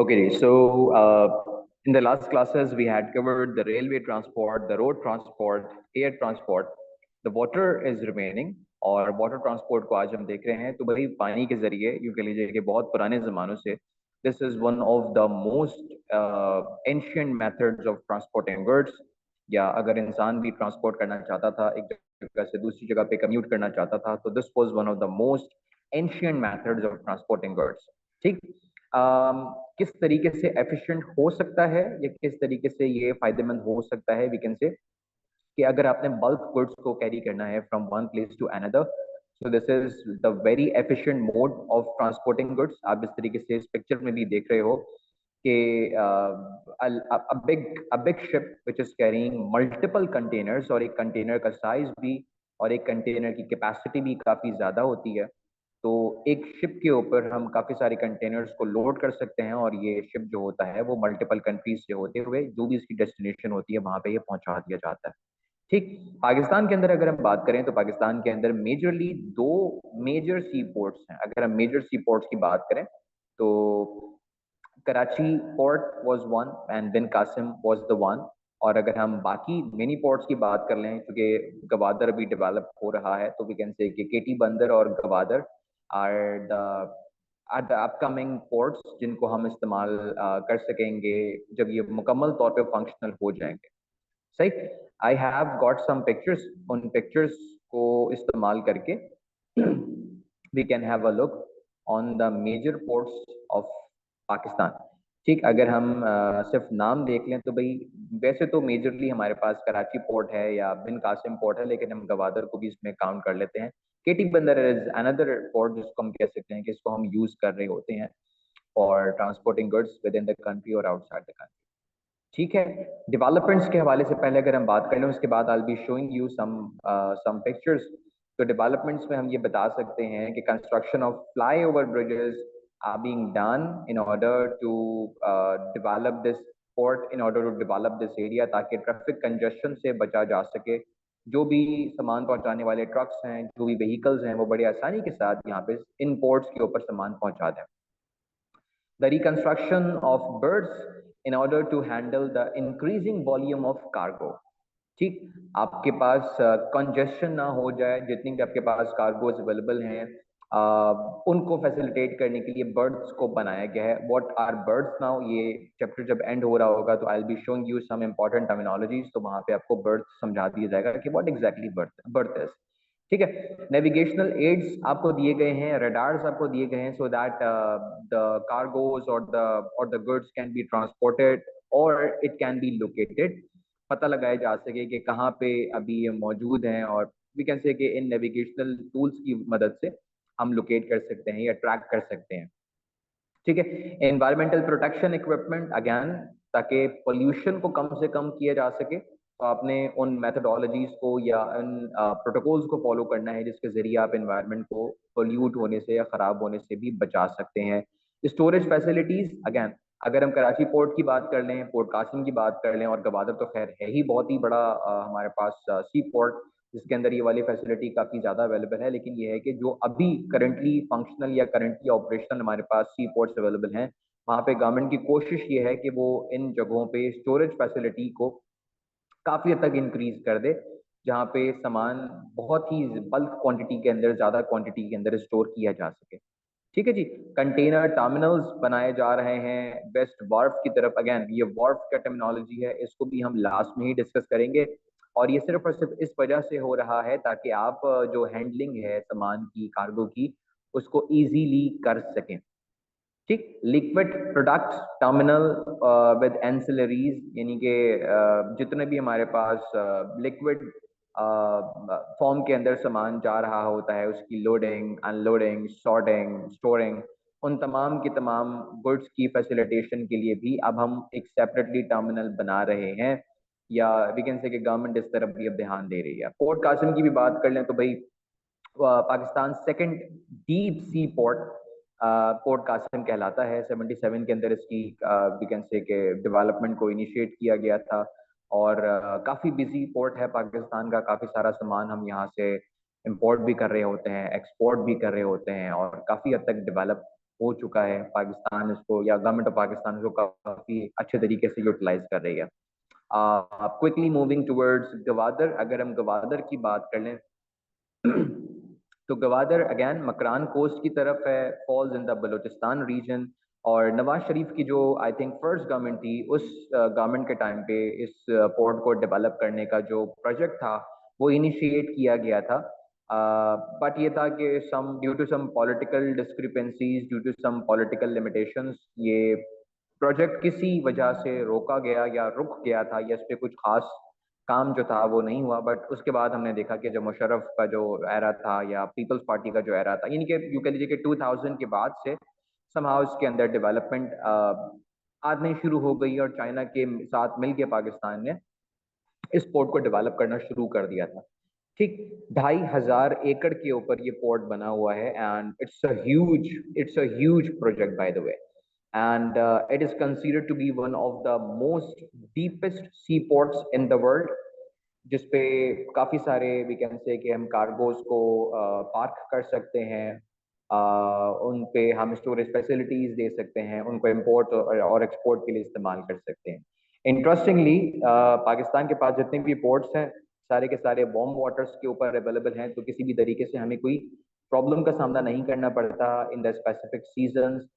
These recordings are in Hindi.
Okay, so in the last classes we had covered the railway transport, the road transport, air transport. The water is remaining और वाटर ट्रांसपोर्ट को आज हम देख रहे हैं। तो भाई पानी के जरिए यूं कह लीजिए कि बहुत पुराने जमानों से this is one of the most ancient methods of transporting goods. या अगर इंसान भी ट्रांसपोर्ट करना चाहता था, एक जगह से दूसरी जगह पे कम्यूट करना चाहता था, तो this was one of the most ancient methods of transporting goods. ठीक। किस तरीके से एफिशिएंट हो सकता है या किस तरीके से ये फायदेमंद हो सकता है, वी कैन से कि अगर आपने बल्क गुड्स को कैरी करना है from one place to another, so this is the very efficient mode of transporting goods. आप इस तरीके से इस पिक्चर में भी देख रहे हो कि a big ship which is carrying multiple containers, और एक कंटेनर का साइज भी और एक कंटेनर की कैपेसिटी भी काफी ज्यादा होती है। तो एक शिप के ऊपर हम काफी सारे कंटेनर्स को लोड कर सकते हैं और ये शिप जो होता है वो मल्टीपल कंट्रीज से होते हुए जो भी इसकी डेस्टिनेशन होती है वहां पे ये पहुंचा दिया जाता है। ठीक। पाकिस्तान के अंदर अगर हम बात करें तो पाकिस्तान के अंदर मेजरली दो मेजर सी पोर्ट्स हैं। अगर हम मेजर सी पोर्ट्स की बात करें तो Karachi port was one and Bin Qasim was the one. और अगर हम बाकी मिनी पोर्ट्स की बात कर लें, क्योंकि गवादर अभी डेवलप हो रहा है, तो वी कैन से कि केटी बंदर और Gwadar are the upcoming ports जिनको हम इस्तेमाल कर सकेंगे जब ये मुकम्मल तौर पे फंक्शनल हो जाएंगे। सही। I have got some pictures. उन पिक्चर्स को इस्तेमाल करके we can have a look on the major ports of Pakistan. ठीक। अगर हम सिर्फ नाम देख लें तो भाई वैसे तो मेजरली हमारे पास कराची पोर्ट है या बिन कासिम पोर्ट है, लेकिन हम गवादर को भी इसमें काउंट कर लेते हैं। केटी बंदर इज अनदर पोर्ट जिसको हम कह सकते हैं कि इसको हम यूज कर रहे होते हैं for transporting goods with in the country और आउटसाइड द कंट्री। ठीक है। डेवलपमेंट्स के हवाले से पहले अगर हम बात कर लें, उसके बाद I be showing you some pictures. तो डेवलपमेंट्स में हम ये बता सकते हैं कि construction of flyover bridges are being done in order to develop this port, in order to develop this area, ताकि ट्रैफिक कंजेशन से बचा जा सके। जो भी सामान पहुंचाने वाले ट्रक्स हैं, जो भी व्हीकल्स हैं, वो बड़ी आसानी के साथ यहाँ पे इन पोर्ट्स के ऊपर सामान पहुंचा दें। The reconstruction of berths in order to handle the increasing volume of cargo। ठीक। आपके पास कंजेशन ना हो जाए, जितनी भी आपके पास कार्गोज अवेलेबल हैं उनको फैसिलिटेट करने के लिए बर्ड्स को बनाया गया है। व्हाट आर बर्ड्स नाउ, ये चैप्टर जब एंड हो रहा होगा तो I will be showing you some important terminologies, तो वहां पे आपको बर्ड्स समझा दिया जाएगा कि व्हाट एग्जैक्टली बर्थ इज। ठीक है। नेविगेशनल एड्स आपको दिए गए हैं, रडार्स आपको दिए गए हैं, सो दैट द कार्गोज और the goods can be transported और इट कैन बी लोकेटेड। पता लगाया जा सके कि कहाँ पे अभी ये मौजूद हैं, और वी कैन से कि इन नेविगेशनल टूल्स की मदद से हम लोकेट कर सकते हैं या ट्रैक कर सकते हैं। ठीक है। एनवायरमेंटल प्रोटेक्शन इक्विपमेंट अगेन, ताकि पोल्यूशन को कम से कम किया जा सके, तो आपने उन मेथडोलॉजीज को या उन प्रोटोकॉल्स को फॉलो करना है जिसके जरिए आप एनवायरमेंट को पोल्यूट होने से या खराब होने से भी बचा सकते हैं। स्टोरेज फैसिलिटीज अगेन, अगर हम कराची पोर्ट की बात कर लें, पोर्ट कासिम की बात कर लें, और गवादर तो खैर है ही बहुत ही बड़ा हमारे पास सी पोर्ट जिसके अंदर ये वाली फैसिलिटी काफी ज्यादा अवेलेबल है। लेकिन ये है कि जो अभी करंटली फंक्शनल या करंटली ऑपरेशनल हमारे पास सी पोर्ट्स अवेलेबल हैं, वहां पे गवर्नमेंट की कोशिश ये है कि वो इन जगहों पे स्टोरेज फैसिलिटी को काफी हद तक इंक्रीज कर दे, जहाँ पे सामान बहुत ही बल्क क्वांटिटी के अंदर, ज्यादा क्वांटिटी के अंदर स्टोर किया जा सके। ठीक है जी। कंटेनर टर्मिनल्स बनाए जा रहे हैं वेस्ट वार्फ की तरफ। अगेन ये वार्फ का टर्मिनोलॉजी है, इसको भी हम लास्ट में ही डिस्कस करेंगे। और ये सिर्फ और सिर्फ इस वजह से हो रहा है ताकि आप जो हैंडलिंग है सामान की, कार्गो की, उसको इजीली कर सकें। ठीक। Liquid product terminal with ancillaries, यानी कि जितने भी हमारे पास लिक्विड फॉर्म के अंदर सामान जा रहा होता है, उसकी लोडिंग, अनलोडिंग, सॉर्टिंग, स्टोरिंग, उन तमाम की तमाम गुड्स की फैसिलिटेशन के लिए भी अब हम एक सेपरेटली टर्मिनल बना रहे हैं, या वी कैन से कि गवर्नमेंट इस तरफ भी अब ध्यान दे रही है। पोर्ट कासिम की भी बात कर लें तो भाई Pakistan second deep sea port port Qasim कहलाता है। 77 के अंदर इसकी वी कैन से के डेवलपमेंट को इनिशिएट किया गया था, और काफ़ी बिजी पोर्ट है पाकिस्तान का। काफ़ी सारा सामान हम यहाँ से इंपोर्ट भी कर रहे होते हैं, एक्सपोर्ट भी कर रहे होते हैं, और काफ़ी हद तक डेवलप हो चुका है, पाकिस्तान इसको या गवर्नमेंट ऑफ पाकिस्तान इसको काफी अच्छे तरीके से यूटिलाइज कर रही है। क्विकली मूविंग टुवर्ड्स गवादर, अगर हम गवादर की बात कर लें तो गवादर अगेन मकरान कोस्ट की तरफ है, falls in the Balochistan region. और नवाज शरीफ की जो आई थिंक फर्स्ट गवर्नमेंट थी, उस गवर्नमेंट के टाइम पे इस पोर्ट को डेवलप करने का जो प्रोजेक्ट था वो इनिशिएट किया गया था। बट ये था कि some due to some political discrepancies, due to some political limitations, ये प्रोजेक्ट किसी वजह से रोका गया या रुक गया था, या इस पे कुछ खास काम जो था वो नहीं हुआ। बट उसके बाद हमने देखा कि जब मुशर्रफ का जो एरा था या पीपल्स पार्टी का जो एरा था, यानी कि यू कह लीजिए कि 2000 के बाद से समहाउ इसके अंदर डेवलपमेंट आनी शुरू हो गई, और चाइना के साथ मिलकर पाकिस्तान ने इस पोर्ट को डेवलप करना शुरू कर दिया था। ठीक 2500 एकड़ के ऊपर ये पोर्ट बना हुआ है, and it's a huge project by the way. And it is considered to be one of the most deepest sea ports in the world, जिसपे काफी सारे वी कैन से कि हम कार्गोज को पार्क कर सकते हैं, उन पे हम स्टोरेज फैसिलिटीज दे सकते हैं, उनको इंपोर्ट और एक्सपोर्ट के लिए इस्तेमाल कर सकते हैं। इंटरेस्टिंगली पाकिस्तान के पास जितने भी पोर्ट्स हैं सारे के सारे वार्म वाटर्स के ऊपर अवेलेबल हैं, तो किसी भी तरीके से हमें कोई प्रॉब्लम का सामना नहीं करना पड़ता इन द स्पेसिफिक सीजन्स।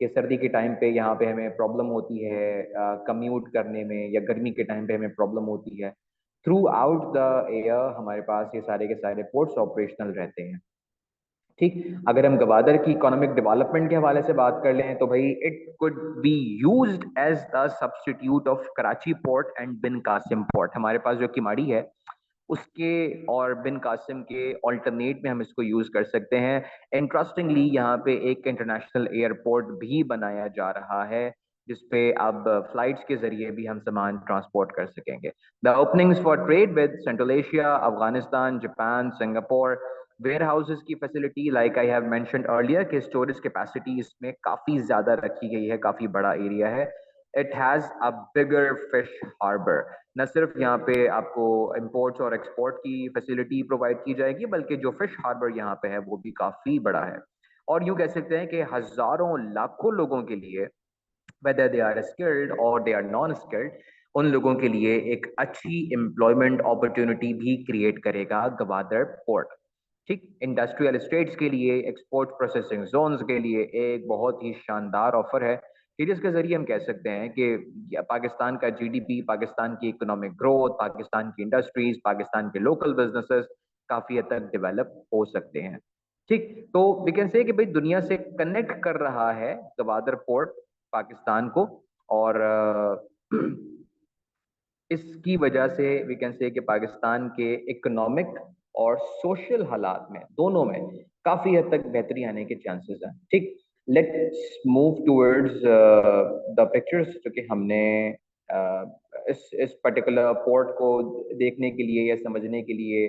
कि सर्दी के टाइम पे यहाँ पे हमें प्रॉब्लम होती है कम्यूट करने में, या गर्मी के टाइम पे हमें प्रॉब्लम होती है, थ्रू आउट द एयर हमारे पास ये सारे के सारे पोर्ट्स ऑपरेशनल रहते हैं। ठीक, अगर हम गवादर की इकोनॉमिक डेवलपमेंट के हवाले से बात कर लें तो भाई it could be used as the substitute of Karachi port and Bin Qasim port. हमारे पास जो किमाड़ी है उसके और बिन कासिम के ऑल्टरनेट में हम इसको यूज कर सकते हैं। इंटरेस्टिंगली यहाँ पे एक इंटरनेशनल एयरपोर्ट भी बनाया जा रहा है, जिसपे अब फ्लाइट्स के जरिए भी हम सामान ट्रांसपोर्ट कर सकेंगे। The openings for trade with Central Asia, Afghanistan, Japan, Singapore, warehouses की facility like I have mentioned earlier कि स्टोरेज कैपेसिटी इसमें काफी ज्यादा रखी गई है, काफी बड़ा एरिया है। It has a bigger fish harbour. न सिर्फ यहाँ पे आपको इंपोर्ट्स और एक्सपोर्ट की फैसिलिटी प्रोवाइड की जाएगी, बल्कि जो फिश हार्बर यहाँ पे है वो भी काफी बड़ा है। और यूं कह सकते हैं कि हजारों लाखों लोगों के लिए, वेदर दे आर स्किल्ड और दे आर नॉन स्किल्ड, उन लोगों के लिए एक अच्छी एम्प्लॉयमेंट अपॉर्चुनिटी भी क्रिएट करेगा गवादर पोर्ट। ठीक, इंडस्ट्रियल स्टेट्स के लिए, एक्सपोर्ट प्रोसेसिंग जोन्स के लिए एक बहुत ही शानदार ऑफर है कि जिसके जरिए हम कह सकते हैं कि पाकिस्तान का जीडीपी, पाकिस्तान की इकोनॉमिक ग्रोथ, पाकिस्तान की इंडस्ट्रीज, पाकिस्तान के लोकल बिजनेसेस काफी हद तक डेवलप हो सकते हैं। ठीक, तो वी कैन से कि भाई दुनिया से कनेक्ट कर रहा है गवादर पोर्ट पाकिस्तान को, और इसकी वजह से वी कैन से कि पाकिस्तान के इकोनॉमिक और सोशल हालात में, दोनों में काफी हद तक बेहतरी आने के चांसेस हैं। ठीक, let's move towards the pictures जो कि हमने uh, इस पर्टिकुलर पोर्ट को देखने के लिए या समझने के लिए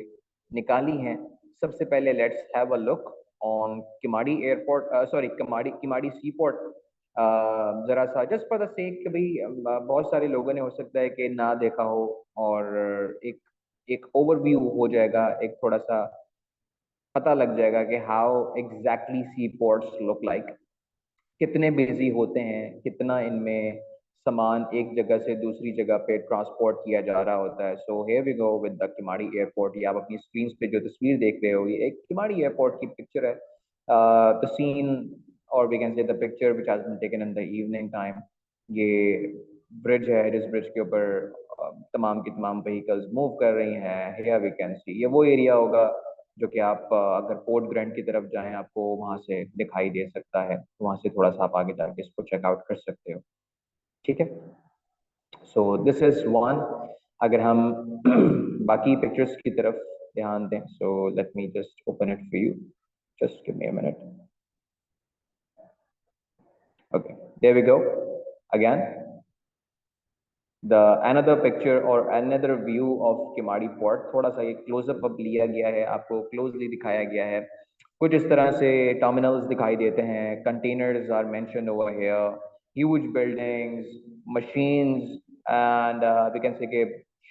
निकाली हैं। सबसे पहले let's have a look on Keamari airport, sorry Keamari Keamari sea port. जरा सा जस्ट फॉर द सेक कि भाई बहुत सारे लोगों ने हो सकता है कि ना देखा हो, और एक एक ओवरव्यू हो जाएगा, एक थोड़ा सा पता लग जाएगा कि how exactly sea ports look like, कितने बिजी होते हैं, कितना इनमें सामान एक जगह से दूसरी जगह पे ट्रांसपोर्ट किया जा रहा होता है। So here we go with the Keamari airport. ये आप अपनी स्क्रीन पे जो तस्वीर देख रहे हो ये एक किमाड़ी एयरपोर्ट की पिक्चर है। द सीन और we can see the picture which has been taken in the evening time. ये ब्रिज है, इस ब्रिज के ऊपर तमाम की तमाम व्हीकल्स मूव कर रही हैं। हियर वी कैन सी ये वो एरिया होगा जो कि आप अगर पोर्ट ग्रैंड की तरफ जाएं आपको वहां से दिखाई दे सकता है, वहां से थोड़ा सा आप आगे जाके इसको चेकआउट कर सकते हो। ठीक है, सो दिस इज वन। अगर हम बाकी पिक्चर्स की तरफ ध्यान दें, so let me just open it for you, just give me a minute. Okay, there we go again the another picture or another view of Keamari port. थोड़ा सा ये क्लोजअप अब लिया गया है, आपको क्लोजली दिखाया गया है। कुछ इस तरह से टर्मिनल्स दिखाई देते हैं, containers are mentioned over here, huge buildings, machines and we can say कि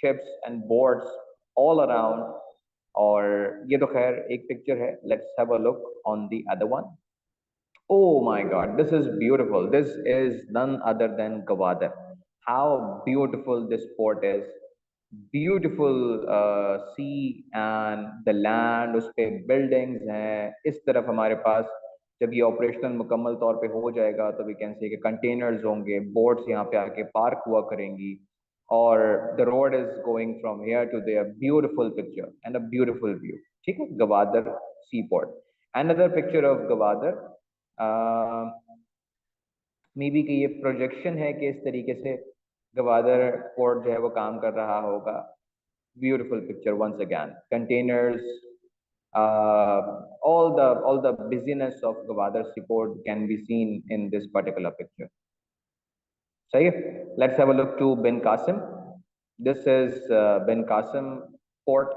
ships and boats all around. और ये तो खैर एक पिक्चर है, let's have a look on the other one. Oh my God, this is beautiful. This is none other than Gwadar. How beautiful this port is. Beautiful sea and the land, उस पे buildings हैं. इस तरफ हमारे पास जब ये ऑपरेशनल मुकम्मल तौर पे हो जाएगा तो वी कैन से कि कंटेनर्स होंगे, बोट्स यहाँ पे आके पार्क हुआ करेंगी और the road is going from here to there. Beautiful picture and a beautiful view. ठीक है, Gwadar sea port. Another picture of Gwadar. Maybe कि ये प्रोजेक्शन है कि इस तरीके से गवादर पोर्ट जो है वो काम कर रहा होगा. Beautiful picture once again. Containers, all the busyness of Gwadar seaport can be seen in this particular picture. सही है. Let's have a look to bin Qasim. This is bin Qasim port.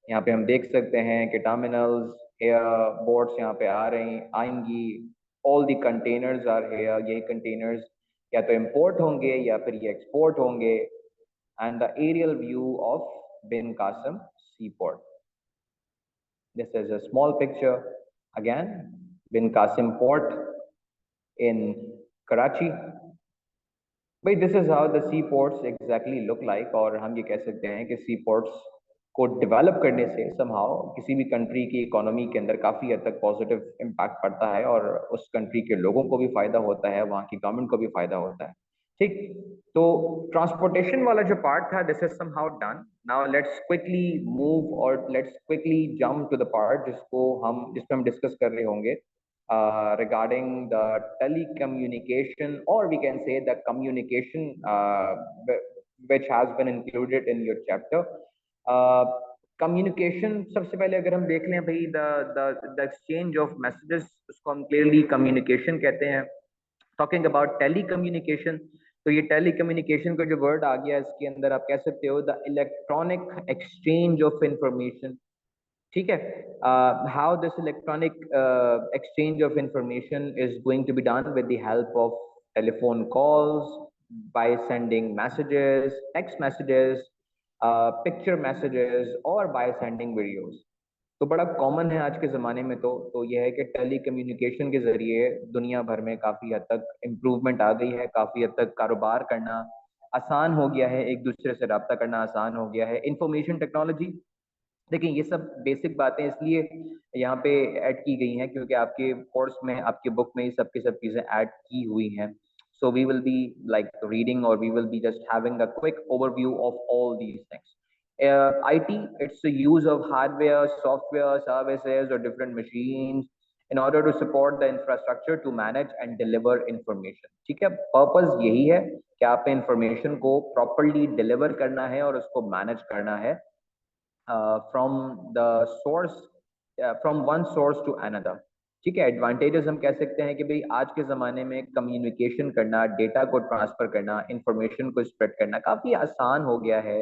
यहाँ पे हम देख सकते हैं कि टर्मिनल्स, एयर बोट्स यहाँ पे आ रही आएंगी. All the containers are here. यही कंटेनर्स या तो इंपोर्ट होंगे या फिर ये एक्सपोर्ट होंगे. And the aerial view of Bin Qasim sea port. This is a small picture again. Bin Qasim port in Karachi. भाई this is how the sea ports exactly look like. और हम ये कह सकते हैं कि सी पोर्ट्स को डेवलप करने से समहाउ किसी भी कंट्री की इकोनॉमी के अंदर काफी हद तक पॉजिटिव इम्पैक्ट पड़ता है और उस कंट्री के लोगों को भी फायदा होता है, वहाँ की गवर्नमेंट को भी फायदा होता है. ठीक. तो ट्रांसपोर्टेशन वाला जो पार्ट था this is somehow done. Now let's quickly move और let's quickly jump to the part जिसपे हम डिस्कस कर रहे होंगे regarding the telecommunication, or we can say the communication which has been included in your chapter. Communication सबसे पहले अगर हम देख लें भाई द एक्सचेंज ऑफ मैसेजेस, उसको हम क्लियरली कम्युनिकेशन कहते हैं. टॉकिंग अबाउट टेली कम्युनिकेशन, तो ये टेली कम्युनिकेशन का जो वर्ड आ गया इसके अंदर आप कह सकते हो the electronic exchange of information. ठीक है. How this electronic exchange of information is going to be done with the help of telephone calls, by sending messages, text messages, picture messages, or by sending videos. तो बड़ा कॉमन है आज के ज़माने में. तो यह है कि टेली कम्युनिकेशन के ज़रिए दुनिया भर में काफ़ी हद तक इम्प्रूवमेंट आ गई है. काफ़ी हद तक कारोबार करना आसान हो गया है, एक दूसरे से रब्ता करना आसान हो गया है. इंफॉर्मेशन टेक्नोलॉजी, देखिए ये सब बेसिक बातें इसलिए यहाँ पे ऐड की गई हैं क्योंकि आपके कोर्स में, आपके बुक में ये सब की सब चीज़ें ऐड की हुई हैं. So we will be like reading और we will be just having a quick overview of all these things. IT, it's the use of hardware, software, services, or different machines in order to support the infrastructure to manage and deliver information. ठीक है, पर्पस यही है कि आप इंफॉर्मेशन को प्रॉपरली डिलीवर करना है और उसको मैनेज करना है from one source to another. ठीक है. एडवांटेजेस हम कह सकते हैं कि भाई आज के ज़माने में कम्युनिकेशन करना, डेटा को ट्रांसफ़र करना, इंफॉर्मेशन को स्प्रेड करना काफ़ी आसान हो गया है,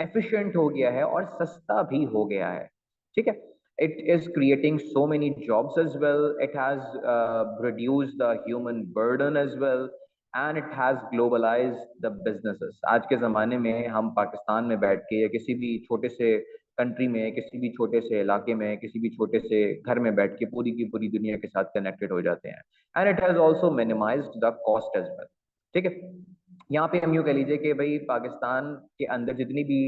एफिशिएंट हो गया है और सस्ता भी हो गया है. ठीक है. It is creating so many jobs as well. It has reduced the human burden as well. And it has globalise the businesses. आज के ज़माने में हम पाकिस्तान में बैठ के या किसी भी छोटे से कंट्री में, किसी भी छोटे से इलाके में, किसी भी छोटे से घर में बैठ के पूरी की पूरी दुनिया के साथ कनेक्टेड हो जाते हैं. And it has also minimised the cost as well. ठीक है. यहाँ पे हम यूँ कह लीजिए कि भाई पाकिस्तान के अंदर जितनी भी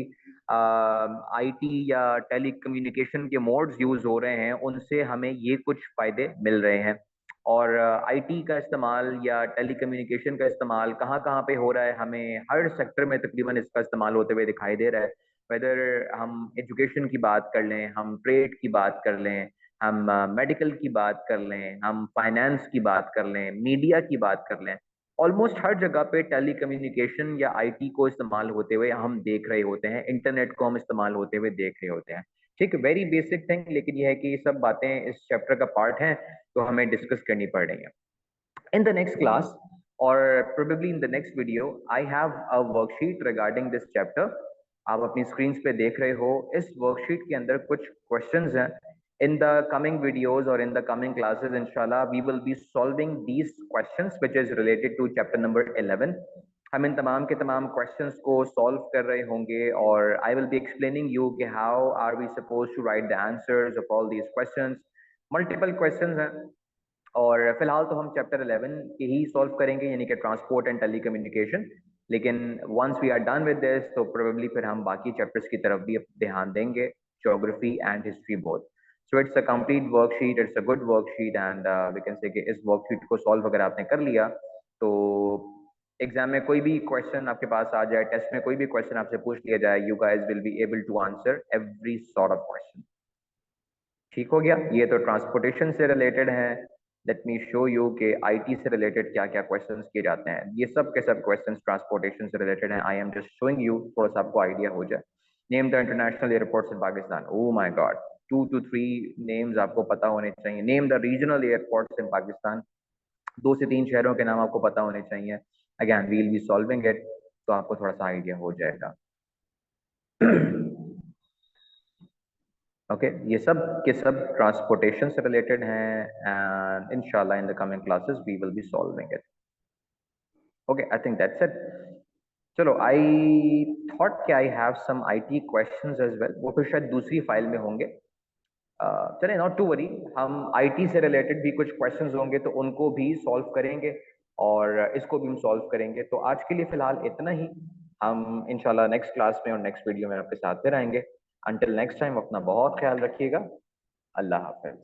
IT या टेली कम्युनिकेशन के मोड्स यूज़ हो रहे हैं उनसे हमें ये कुछ फ़ायदे मिल रहे हैं. और IT का इस्तेमाल या टेली कम्युनिकेशन का इस्तेमाल कहाँ कहाँ पे हो रहा है, हमें हर सेक्टर में तकरीबन इसका इस्तेमाल होते हुए दिखाई दे रहा है. वेदर हम एजुकेशन की बात कर लें, हम ट्रेड की बात कर लें, हम मेडिकल की बात कर लें, हम फाइनेंस की बात कर लें, मीडिया की बात कर लें, ऑलमोस्ट हर जगह पे टेली कम्युनिकेशन या IT को इस्तेमाल होते हुए हम देख रहे होते हैं, इंटरनेट को हम इस्तेमाल होते हुए देख रहे होते हैं. ठीक है, वेरी बेसिक थिंग, लेकिन यह है कि ये सब बातें इस चैप्टर का पार्ट हैं तो हमें डिस्कस करनी पड़ रही है. In the next class or probably in the next video, I have a worksheet regarding this chapter. आप अपनी screens पे देख रहे हो, इस worksheet के अंदर कुछ questions हैं. In the coming videos or in the coming classes, inshallah, we will be solving these questions which is related to chapter number 11. हम इन तमाम के तमाम questions को solve कर रहे होंगे और I will be explaining you कि how are we supposed to write the answers of all these questions. Multiple questions हैं. और फिलहाल तो हम चैप्टर 11 के ही सॉल्व करेंगे, यानी कि ट्रांसपोर्ट एंड टेलीकम्युनिकेशन। लेकिन once we are done with this तो प्रोबेबली फिर हम बाकी चैप्टर्स की तरफ भी ध्यान देंगे, geography and history both. So it's a complete worksheet, it's a good worksheet, and we can say कि इस वर्कशीट को सॉल्व अगर आपने कर लिया तो एग्जाम में कोई भी क्वेश्चन आपके पास आ जाए, टेस्ट में कोई भी क्वेश्चन आपसे पूछ लिया जाए, you guys will be able to answer every sort of question. ठीक हो गया, ये तो ट्रांसपोर्टेशन से रिलेटेड है। लेट मी शो यू कि आईटी से रिलेटेड क्या क्या क्वेश्चंस किए जाते हैं। ये सब के सब क्वेश्चंस ट्रांसपोर्टेशन से रिलेटेड हैं। I am just showing you, थोड़ा सा आपको आइडिया हो जाए। Name the international airports in Pakistan. Oh my God, 2 to 3 names आपको पता होने चाहिए। नेम द रीजनल एयरपोर्ट्स इन पाकिस्तान। 2 से 3 शहरों के नाम आपको पता होने चाहिए। Again we'll be solving it, तो आपको थोड़ा सा आइडिया हो जाएगा। ओके ये सब के सब ट्रांसपोर्टेशन से रिलेटेड हैं, एंड इंशाल्लाह in the coming classes we will be solving it. Okay I think that's it. चलो, आई थॉट कि I have some IT questions as well, वो तो शायद दूसरी फाइल में होंगे। चलिए, नॉट टू वरी, हम आईटी से रिलेटेड भी कुछ क्वेश्चंस होंगे तो उनको भी सॉल्व करेंगे, और इसको भी हम सॉल्व करेंगे। तो आज के लिए फिलहाल इतना ही। हम इंशाल्लाह नेक्स्ट क्लास में और नेक्स्ट वीडियो में आपके साथ फिर आएंगे। अंटिल नेक्स्ट टाइम, अपना बहुत ख्याल रखिएगा। अल्लाह हाफिज।